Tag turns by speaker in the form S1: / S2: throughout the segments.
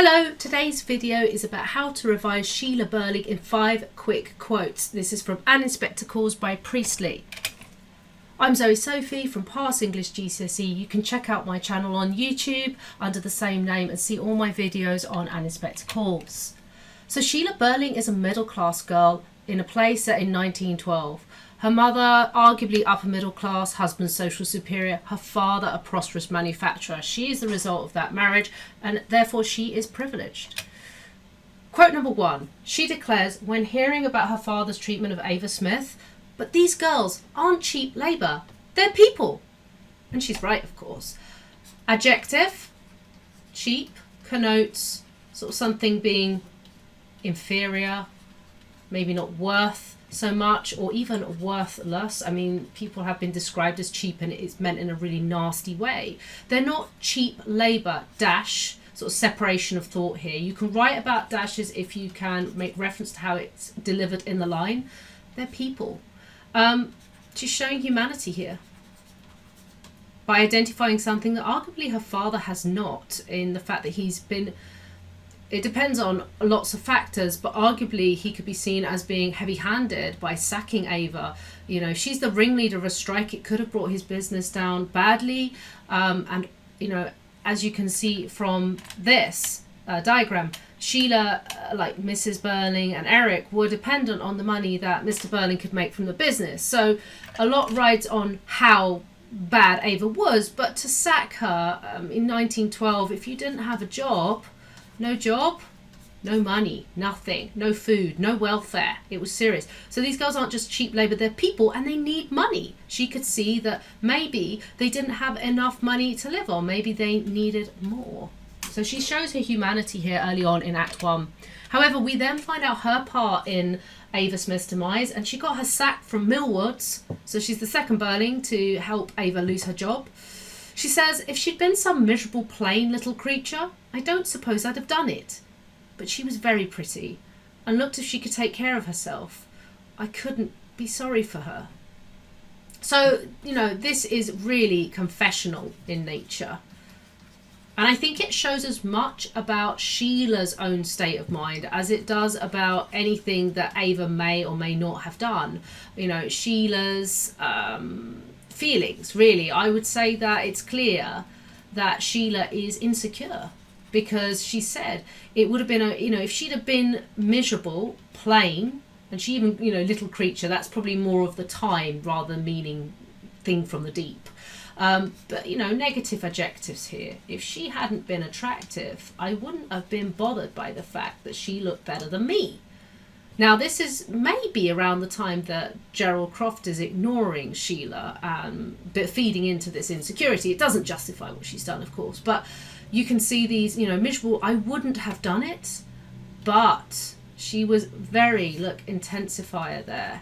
S1: Hello, today's video is about how to revise Sheila Birling in 5 quick quotes. This is from An in Spectacles by Priestley. I'm Zoe Sophie from Past English GCSE. You can check out my channel on YouTube under the same name and see all my videos on An in Spectacles. So Sheila Birling is a middle class girl in a play set in 1912. Her mother, arguably upper middle class, husband social superior, her father a prosperous manufacturer. She is the result of that marriage and therefore she is privileged. Quote number 1. She declares when hearing about her father's treatment of Ava Smith, "But these girls aren't cheap labour, they're people." And she's right, of course. Adjective, cheap, connotes sort of something being inferior, maybe not worth so much, or even worthless. I mean, people have been described as cheap and it's meant in a really nasty way. They're not cheap labour, dash, sort of separation of thought here. You can write about dashes if you can make reference to how it's delivered in the line. They're people. She's showing humanity here by identifying something that arguably her father has not, in the fact that he's been, it depends on lots of factors, but arguably he could be seen as being heavy-handed by sacking Ava. You know, she's the ringleader of a strike. It could have brought his business down badly. And, you know, as you can see from this diagram, Sheila, like Mrs. Birling and Eric, were dependent on the money that Mr. Birling could make from the business. So a lot rides on how bad Ava was, but to sack her in 1912, if you didn't have a job, no money, nothing, no food, no welfare. It was serious. So these girls aren't just cheap labour, they're people and they need money. She could see that maybe they didn't have enough money to live on. Maybe they needed more. So she shows her humanity here early on in Act 1. However, we then find out her part in Ava Smith's demise, and she got her sacked from Millwoods. So she's the second Birling to help Ava lose her job. She says, if she'd been some miserable plain little creature, I don't suppose I'd have done it. But she was very pretty and looked as if she could take care of herself. I couldn't be sorry for her. So, you know, this is really confessional in nature. And I think it shows as much about Sheila's own state of mind as it does about anything that Ava may or may not have done. You know, Sheila's feelings, really. I would say that it's clear that Sheila is insecure, because she said it would have been if she'd have been miserable, plain, and she even, little creature, that's probably more of the time rather than meaning thing from the deep. But negative adjectives here. If she hadn't been attractive, I wouldn't have been bothered by the fact that she looked better than me. Now, this is maybe around the time that Gerald Croft is ignoring Sheila, but feeding into this insecurity. It doesn't justify what she's done, of course, but you can see these, miserable, I wouldn't have done it, but she was very, intensifier there.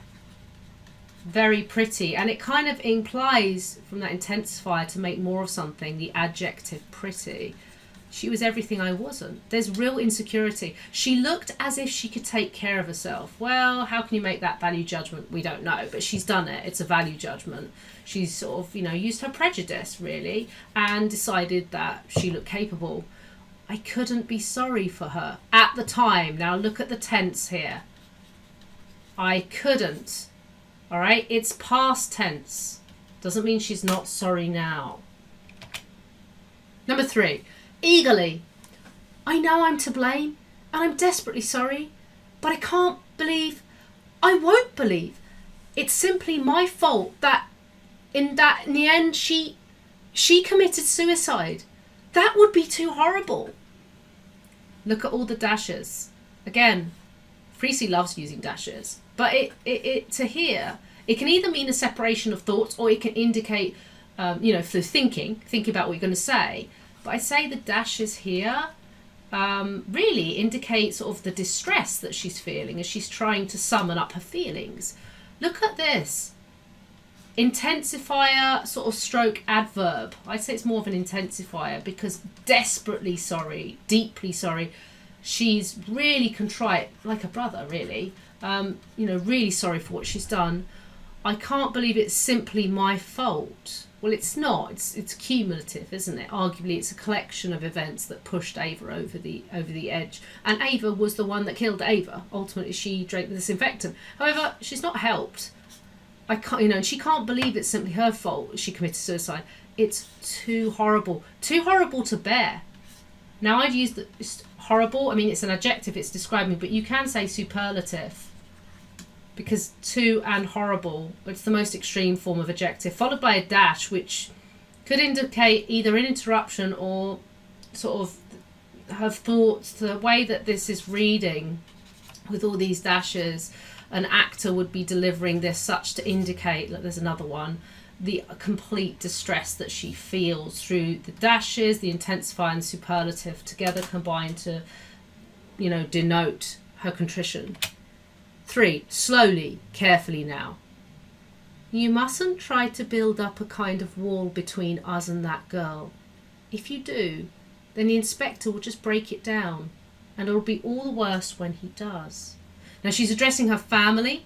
S1: Very pretty, and it kind of implies from that intensifier to make more of something, the adjective pretty. She was everything I wasn't. There's real insecurity. She looked as if she could take care of herself. Well, how can you make that value judgment? We don't know, but she's done it. It's a value judgment. She's sort of, used her prejudice, really, and decided that she looked capable. I couldn't be sorry for her at the time. Now look at the tense here. I couldn't. All right, it's past tense. Doesn't mean she's not sorry now. Number 3. Eagerly. I know I'm to blame and I'm desperately sorry, but I won't believe it's simply my fault that in the end she committed suicide. That would be too horrible. Look at all the dashes. Again, Priestley loves using dashes, but it to here, it can either mean a separation of thoughts or it can indicate, for thinking about what you're going to say. But I say the dashes here really indicate sort of the distress that she's feeling as she's trying to summon up her feelings. Look at this. Intensifier sort of stroke adverb. I'd say it's more of an intensifier because desperately sorry, deeply sorry. She's really contrite, like a brother, really. Really sorry for what she's done. I can't believe it's simply my fault. Well, it's not. It's cumulative, isn't it? Arguably, it's a collection of events that pushed Ava over the edge. And Ava was the one that killed Ava. Ultimately, she drank the disinfectant. However, she's not helped. She can't believe it's simply her fault she committed suicide. It's too horrible to bear. Now, I'd use horrible. I mean, it's an adjective. It's describing, but you can say superlative. Because too and horrible, it's the most extreme form of adjective, followed by a dash, which could indicate either an interruption or sort of have thoughts. The way that this is reading with all these dashes, an actor would be delivering this such to indicate, like there's another one, the complete distress that she feels through the dashes, the intensifier and superlative together combined to, denote her contrition. 3, slowly, carefully now. You mustn't try to build up a kind of wall between us and that girl. If you do, then the inspector will just break it down, and it'll be all the worse when he does. Now, she's addressing her family.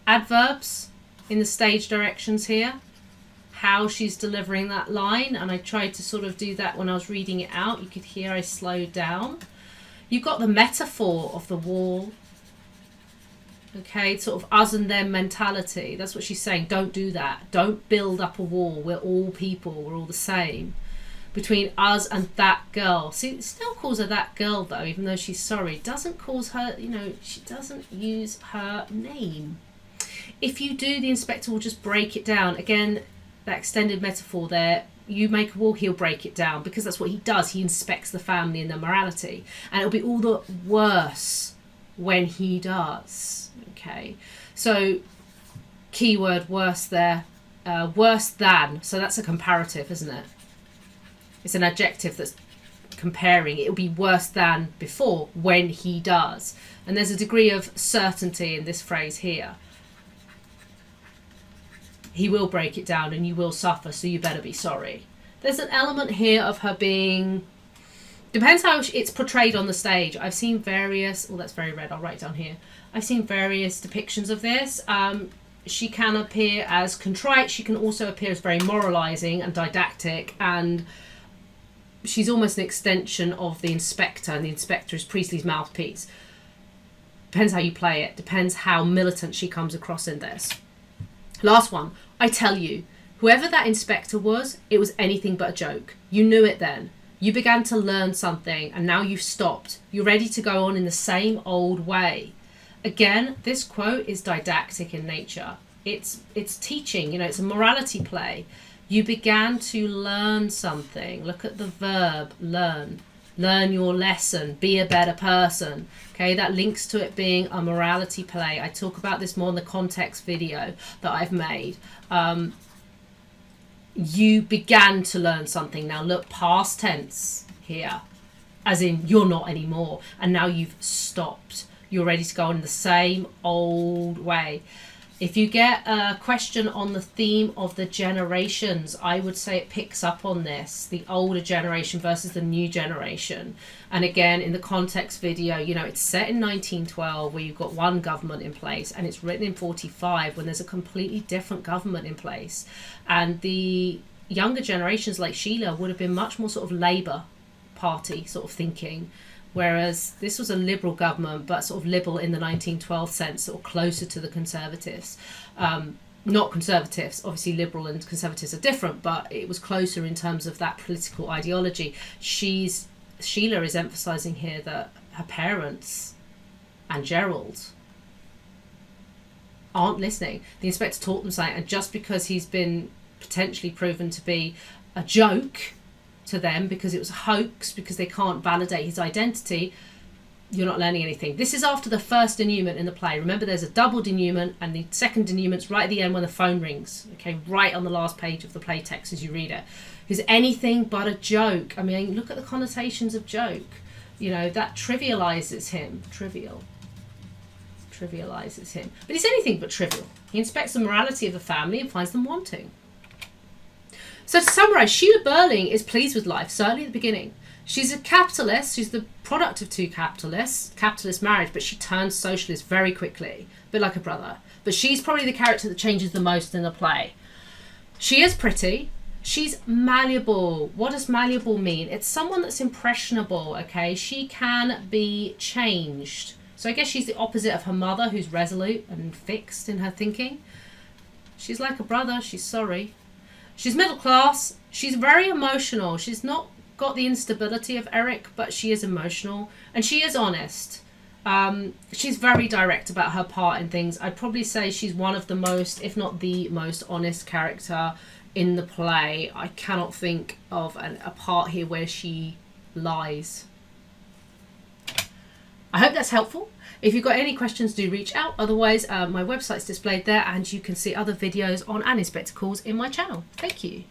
S1: Adverbs in the stage directions here. How she's delivering that line, and I tried to sort of do that when I was reading it out. You could hear I slowed down. You've got the metaphor of the wall. Okay, sort of us and them mentality. That's what she's saying. Don't do that. Don't build up a wall. We're all people. We're all the same. Between us and that girl. See, it still calls her that girl, though, even though she's sorry. Doesn't calls her, she doesn't use her name. If you do, the inspector will just break it down. Again, that extended metaphor there. You make a wall, he'll break it down, because that's what he does. He inspects the family and their morality. And it'll be all the worse when he does. Okay, so keyword worse there, worse than, so that's a comparative, isn't it? It's an adjective that's comparing. It'll be worse than before when he does, and there's a degree of certainty in this phrase here. He will break it down and you will suffer, so you better be sorry. There's an element here of her being, depends how it's portrayed on the stage. I've seen various, that's very red, I'll write it down here. I've seen various depictions of this. She can appear as contrite. She can also appear as very moralising and didactic. And she's almost an extension of the inspector. And the inspector is Priestley's mouthpiece. Depends how you play it. Depends how militant she comes across in this. Last one. I tell you, whoever that inspector was, it was anything but a joke. You knew it then. You began to learn something and now you've stopped. You're ready to go on in the same old way. Again, this quote is didactic in nature. It's teaching, it's a morality play. You began to learn something. Look at the verb, learn. Learn your lesson, be a better person. Okay, that links to it being a morality play. I talk about this more in the context video that I've made. You began to learn something. Now look, past tense here, as in you're not anymore. And now you've stopped. You're ready to go on in the same old way. If you get a question on the theme of the generations, I would say it picks up on this, the older generation versus the new generation. And again, in the context video, it's set in 1912 where you've got one government in place, and it's written in 45 when there's a completely different government in place. And the younger generations like Sheila would have been much more sort of Labour Party sort of thinking. Whereas this was a liberal government, but sort of liberal in the 1912 sense, or closer to the Conservatives. Not Conservatives, obviously liberal and Conservatives are different, but it was closer in terms of that political ideology. Sheila is emphasising here that her parents and Gerald aren't listening. The inspector taught them something, and just because he's been potentially proven to be a joke to them because it was a hoax, because they can't validate his identity, you're not learning anything. This is after the first denouement in the play. Remember, there's a double denouement, and the second denouement's right at the end when the phone rings. Okay, right on the last page of the play text as you read it. Is anything but a joke. I mean, look at the connotations of joke. That trivializes him. Trivializes him. But he's anything but trivial. He inspects the morality of the family and finds them wanting. So to summarise, Sheila Birling is pleased with life, certainly at the beginning. She's a capitalist. She's the product of two capitalist marriage, but she turns socialist very quickly, a bit like her brother. But she's probably the character that changes the most in the play. She is pretty. She's malleable. What does malleable mean? It's someone that's impressionable, okay? She can be changed. So I guess she's the opposite of her mother, who's resolute and fixed in her thinking. She's like a brother. She's sorry. She's middle class. She's very emotional. She's not got the instability of Eric, but she is emotional. And she is honest. She's very direct about her part in things. I'd probably say she's one of the most, if not the most honest character in the play. I cannot think of a part here where she lies. I hope that's helpful. If you've got any questions, do reach out. Otherwise, my website's displayed there and you can see other videos on Annie Spectacles in my channel. Thank you.